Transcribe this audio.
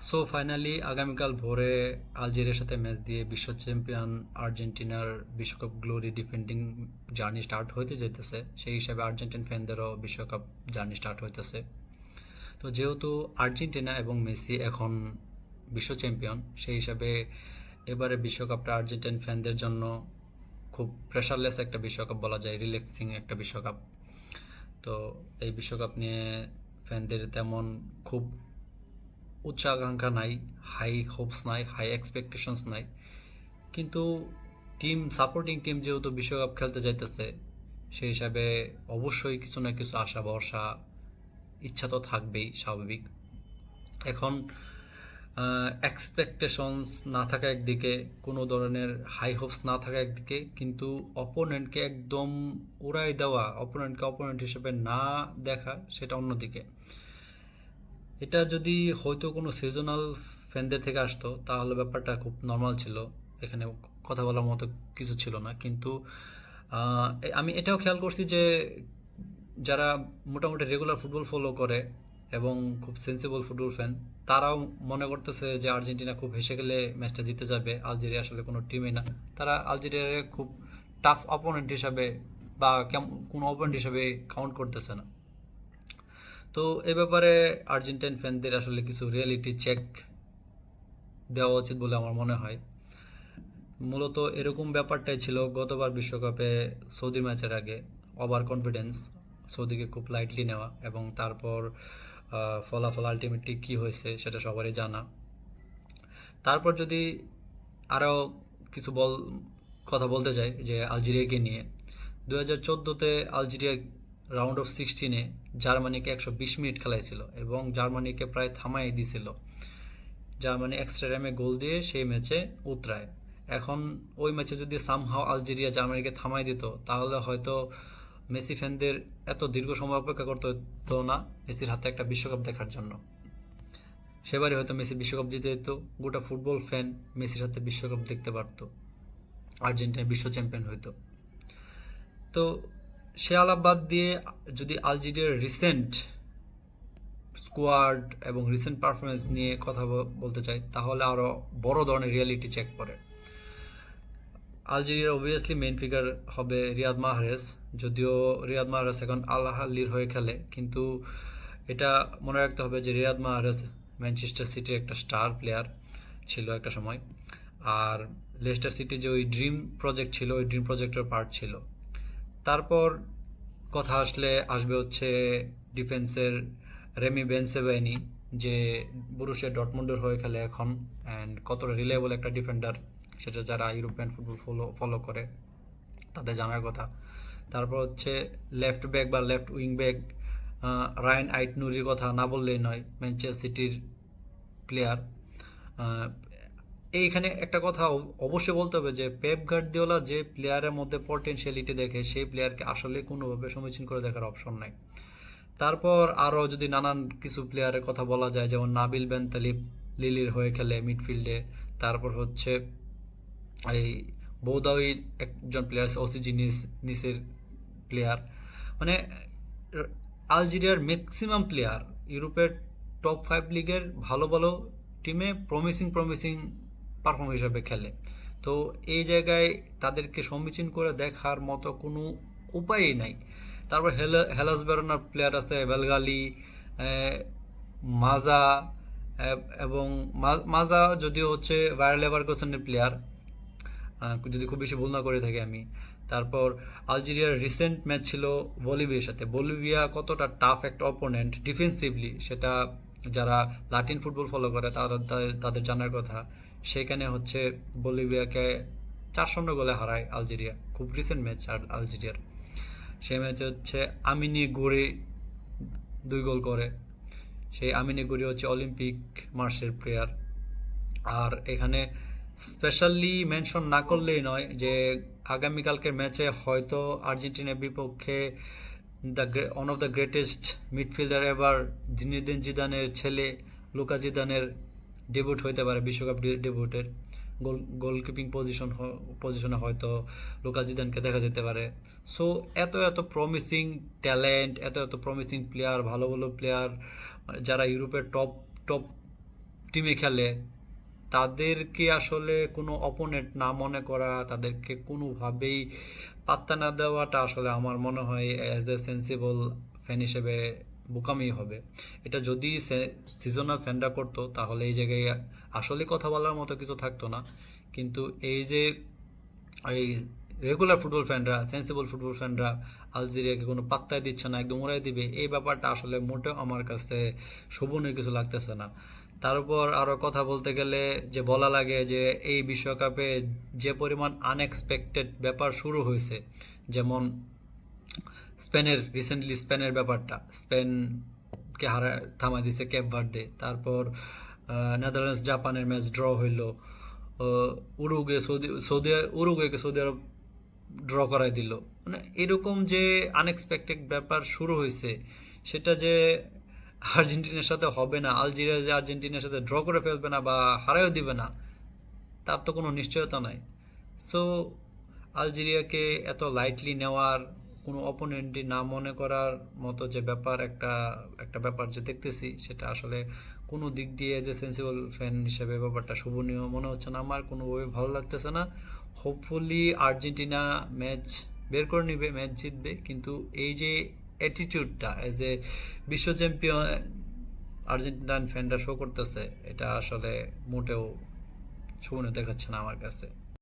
So finally আগামীকাল ভোরে আলজেরিয়ার সাথে ম্যাচ দিয়ে বিশ্ব চ্যাম্পিয়ন আর্জেন্টিনার বিশ্বকাপ গ্লোরি ডিফেন্ডিং জার্নি স্টার্ট হইতে যেতেছে। সেই হিসাবে আর্জেন্টিন ফ্যানদেরও বিশ্বকাপ জার্নি স্টার্ট হইতেছে। তো যেহেতু আর্জেন্টিনা এবং মেসি এখন বিশ্ব চ্যাম্পিয়ন, সেই হিসাবে এবারে বিশ্বকাপটা আর্জেন্টিন ফ্যানদের জন্য খুব প্রেশারলেস একটা বিশ্বকাপ বলা যায়, রিল্যাক্সিং একটা বিশ্বকাপ। তো এই বিশ্বকাপ নিয়ে ফ্যানদের তেমন খুব উচ্চাকাঙ্ক্ষা নাই, হাই হোপস নাই, হাই এক্সপেকটেশনস নাই। কিন্তু সাপোর্টিং টিম যেহেতু বিশ্বকাপ খেলতে যাইতেছে, সেই হিসাবে অবশ্যই কিছু না কিছু আশা ভরসা ইচ্ছা তো থাকবেই, স্বাভাবিক। এখন এক্সপেকটেশনস না থাকা একদিকে, কোনো ধরনের হাই হোপস না থাকা একদিকে, কিন্তু অপোনেন্টকে একদম উড়াই দেওয়া, অপোনেন্টকে অপোনেন্ট হিসেবে না দেখা, সেটা অন্যদিকে। এটা যদি হয়তো কোনো সিজনাল ফ্যানদের থেকে আসতো তাহলে ব্যাপারটা খুব নর্মাল ছিল, এখানে কথা বলার মতো কিছু ছিল না। কিন্তু আমি এটাও খেয়াল করছি যে যারা মোটামুটি রেগুলার ফুটবল ফলো করে এবং খুব সেন্সিবল ফুটবল ফ্যান, তারাও মনে করতেছে যে আর্জেন্টিনা খুব হেসে গেলে ম্যাচটা জিতে যাবে, আলজেরিয়া আসলে কোনো টিমই না। তারা আলজেরিয়ারে খুব টাফ অপোনেন্ট হিসাবে বা কোনো অপোনেন্ট হিসাবে কাউন্ট করতেছে না। তো এ ব্যাপারে আর্জেন্টাইন ফ্যানদের আসলে কিছু রিয়েলিটি চেক দেওয়া উচিত বলে আমার মনে হয়। মূলত এরকম ব্যাপারটাই ছিল গতবার বিশ্বকাপে সৌদি ম্যাচের আগে। ওভার কনফিডেন্স, সৌদিকে খুব লাইটলি নেওয়া, এবং তারপর ফলাফল আলটিমেটলি কী হয়েছে সেটা সবারই জানা। তারপর যদি আরও কিছু কথা বলতে চাই যে আলজেরিয়াকে নিয়ে, 2014-তে আলজেরিয়া রাউন্ড অফ 16-এ জার্মানিকে 120 মিনিট খেলাইছিল এবং জার্মানিকে প্রায় থামাই দিছিল। জার্মানি এক্সট্রা টাইমে গোল দিয়ে সেই ম্যাচে উতরায়। এখন ওই ম্যাচে যদি সামহাও আলজেরিয়া জার্মানিকে থামাই দিত, তাহলে হয়তো মেসি ফ্যানদের এত দীর্ঘ সময় অপেক্ষা করতে হতো না মেসির হাতে একটা বিশ্বকাপ দেখার জন্য। সেবারই হয়তো মেসি বিশ্বকাপ জিতে যেত, গোটা ফুটবল ফ্যান মেসির হাতে বিশ্বকাপ দেখতে পারত, আর্জেন্টিনা বিশ্ব চ্যাম্পিয়ন হইতো। তো সে আলাপ বাদ দিয়ে যদি আলজেরিয়ার রিসেন্ট স্কোয়াড এবং রিসেন্ট পারফরমেন্স নিয়ে কথা বলতে চাই, তাহলে আরও বড় ধরনের রিয়েলিটি চেক করে। আলজেরিয়ার অবভিয়াসলি মেইন ফিগার হবে রিয়াদ মাহরেজ। যদিও রিয়াদ মাহরেজ এখন আল আহলির হয়ে খেলে, কিন্তু এটা মনে রাখতে হবে যে রিয়াদ মাহরেজ ম্যানচেস্টার সিটির একটা স্টার প্লেয়ার ছিল একটা সময়, আর লেস্টার সিটি যে ওই ড্রিম প্রজেক্ট ছিল, ওই ড্রিম প্রজেক্টের পার্ট ছিল। তারপর কথা আসবে হচ্ছে ডিফেন্সের রেমি বেনসেবাইনি, যে বরুসিয়া ডর্টমুন্ডের হয়ে খেলে এখন, অ্যান্ড কতটা রিলায়েবল একটা ডিফেন্ডার সেটা যারা ইউরোপিয়ান ফুটবল ফলো করে তাদের জানার কথা। তারপর হচ্ছে লেফট ব্যাক বা লেফট উইং ব্যাক রায়ান আইট-নুরির কথা না বললেই নয়, ম্যানচেস্টার সিটির প্লেয়ার। এইখানে একটা কথা অবশ্যই বলতে হবে যে পেপ গার্দিওলা যে প্লেয়ারের মধ্যে পটেনশিয়ালিটি দেখে, সেই প্লেয়ারকে আসলে কোনোভাবে সমীচীন করে দেখার অপশন নাই। তারপর আরও যদি নানান কিছু প্লেয়ারের কথা বলা যায়, যেমন নাবিল বেনতালিব লিলির হয়ে খেলে মিডফিল্ডে। তারপর হচ্ছে এই বৌদাউই একজন প্লেয়ার, ওসিজি নিসের প্লেয়ার। মানে আলজেরিয়ার ম্যাক্সিমাম প্লেয়ার ইউরোপের টপ 5 লিগের ভালো ভালো টিমে প্রমিসিং পারফর্মার হিসাবে খেলে। তো এই জায়গায় তাদেরকে সমীচীন করে দেখার মতো কোনো উপায়ই নাই। তারপর হেলাস বেরোনার প্লেয়ার আছে বেলগালি, মাজা, এবং মাজা যদিও হচ্ছে বায়ার লেভারকুসেনের প্লেয়ার, যদি খুব বেশি ভুল না করে থাকি আমি। তারপর আলজেরিয়ার রিসেন্ট ম্যাচ ছিল বলিভিয়ার সাথে। বলিভিয়া কতটা টাফ একটা অপোনেন্ট ডিফেন্সিভলি, সেটা যারা লাতিন ফুটবল ফলো করে তাদের জানার কথা। সেখানে হচ্ছে বলিভিয়াকে 4-0 গোলে হারায় আলজেরিয়া, খুব রিসেন্ট ম্যাচ আলজেরিয়ার। সেই ম্যাচে হচ্ছে আমিনি গুরি 2 গোল করে। সেই আমিনি গুরি হচ্ছে অলিম্পিক মার্সের প্লেয়ার। আর এখানে স্পেশালি মেনশন না করলেই নয় যে আগামীকালকের ম্যাচে হয়তো আর্জেন্টিনার বিপক্ষে one of the greatest midfielder এবার জিনেদিন জিদানের ছেলে লুকা জিদানের ডেবিউট হইতে পারে, বিশ্বকাপ ডেবিউটের গোলকিপিং পজিশনে হয়তো লুকা জিদানকে দেখা যেতে পারে। সো এত এত প্রমিসিং ট্যালেন্ট, এত এত প্রমিসিং প্লেয়ার, ভালো ভালো প্লেয়ার, যারা ইউরোপের টপ টপ টিমে খেলে, তাদেরকে আসলে কোনো অপোনেন্ট না মনে করা, তাদেরকে কোনোভাবেই পাত্তা না দেওয়াটা আসলে আমার মনে হয় অ্যাজ এ সেন্সিবল ফ্যান হিসেবে বোকামি হবে। এটা যদি সিজনাল ফ্যানরা করতো তাহলে এই জায়গায় আসলে কথা বলার মতো কিছু থাকতো না। কিন্তু এই যে এই রেগুলার ফুটবল ফ্যানরা, সেন্সিবল ফুটবল ফ্যানরা আলজেরিয়াকে কোনো পাত্তাই দিচ্ছে না, একদম উড়াই দিবে, এই ব্যাপারটা আসলে মোটেও আমার কাছে শোভনীয় কিছু লাগতেছে না। তার উপর আরও কথা বলতে গেলে যে বলা লাগে যে এই বিশ্বকাপে যে পরিমাণ আনএক্সপেক্টেড ব্যাপার শুরু হয়েছে, যেমন স্পেনের ব্যাপারটা, স্পেনকে থামাই দিছে কেপ ভার্দে, তারপর নেদারল্যান্ডস জাপানের ম্যাচ ড্র হইলো, উরুগুয়েকে সৌদি আরব ড্র করাই দিল। মানে এরকম যে আনএক্সপেক্টেড ব্যাপার শুরু হয়েছে, সেটা যে আর্জেন্টিনার সাথে হবে না, আলজেরিয়া যে আর্জেন্টিনার সাথে ড্র করে ফেলবে না বা হারাইও দিবে না, তার তো কোনো নিশ্চয়তা নাই। সো আলজেরিয়াকে এত লাইটলি নেওয়ার, কোনো অপোনেন্টই না মনে করার মতো যে ব্যাপার, একটা একটা ব্যাপার যে দেখতেছি, সেটা আসলে কোনো দিক দিয়ে যে সেন্সিবল ফ্যান হিসেবে ব্যাপারটা শোভনীয় মনে হচ্ছে না, আমার কোনোভাবে ভালো লাগতেছে না। হোপফুলি আর্জেন্টিনা ম্যাচ বের করে নিবে, ম্যাচ জিতবে, কিন্তু এই যে অ্যাটিটিউডটা এজ এ বিশ্ব চ্যাম্পিয়ন আর্জেন্টিনান ফ্যানরা শো করতেছে, এটা আসলে মোটেও শোভনীয় দেখাচ্ছে না আমার কাছে।